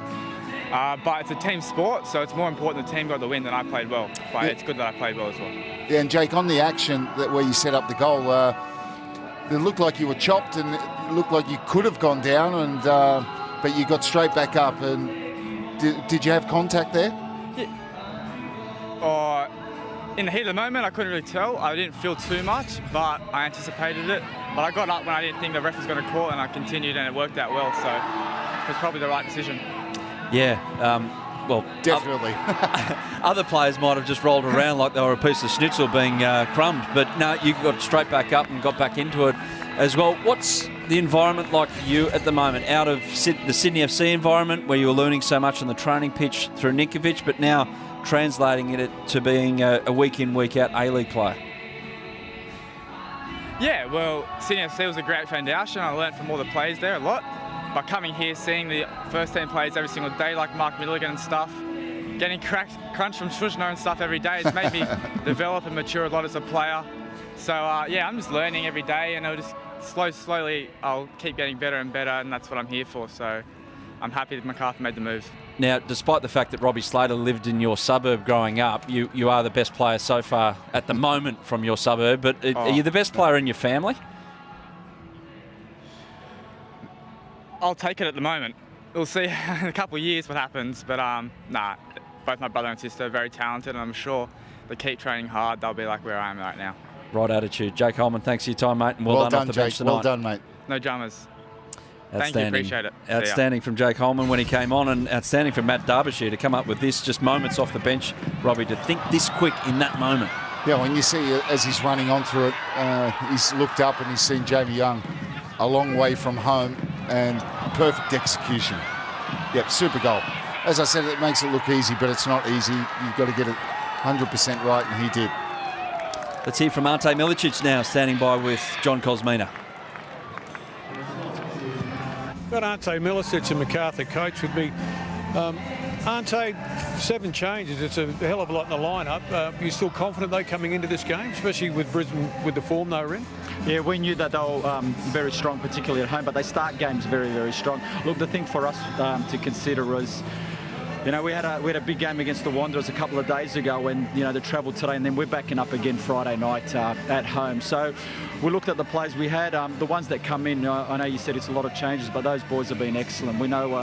But it's a team sport, so it's more important the team got the win than I played well. But it's good that I played well as well. Yeah, and Jake, on the action where you set up the goal, it looked like you were chopped and it looked like you could have gone down, and but you got straight back up. And did you have contact there? Yeah. In the heat of the moment, I couldn't really tell. I didn't feel too much, but I anticipated it. But I got up when I didn't think the ref was going to call, and I continued, and it worked out well. So it was probably the right decision. Yeah, well, definitely. Other players might have just rolled around like they were a piece of schnitzel being crumbed, but no, you got straight back up and got back into it as well. What's the environment like for you at the moment, out of the Sydney FC environment where you were learning so much on the training pitch through Ninkovic, but now translating it to being a week in, week out A-League player? Yeah, well, Sydney FC was a great foundation. I learned from all the players there a lot. But coming here, seeing the first team players every single day, like Mark Milligan and stuff, getting crunched from Shushno and stuff every day, it's made me develop and mature a lot as a player. So yeah, I'm just learning every day, and I'll just slowly, I'll keep getting better and better, and that's what I'm here for. So I'm happy that Macarthur made the move. Now, despite the fact that Robbie Slater lived in your suburb growing up, you are the best player so far at the moment from your suburb, but are you the best player in your family? I'll take it at the moment. We'll see in a couple of years what happens, but nah, both my brother and sister are very talented, and I'm sure they keep training hard, they'll be like where I am right now. Right attitude. Jake Holman, thanks for your time, mate, and well done off the bench Jake. tonight. Well done, mate. No dramas. Thank you, appreciate it. Outstanding from Jake Holman when he came on, and outstanding from Matt Derbyshire to come up with this, just moments off the bench, Robbie, to think this quick in that moment. Yeah, when you see as he's running on through it, he's looked up and he's seen Jamie Young a long way from home, and perfect execution. Yep, super goal. As I said, it makes it look easy, but it's not easy. You've got to get it 100% right, and he did. Let's hear from Ante Milicic now, standing by with John Kosmina. Got Ante Milicic and Macarthur coach with me. Ante, 7 changes. It's a hell of a lot in the lineup. You still confident though coming into this game, especially with Brisbane with the form they were in? Yeah, we knew that they were very strong, particularly at home, but they start games very, very strong. Look, the thing for us to consider was, you know, we had a big game against the Wanderers a couple of days ago when, you know, they travelled today, and then we're backing up again Friday night at home. So we looked at the players we had, the ones that come in. I know you said it's a lot of changes, but those boys have been excellent. We know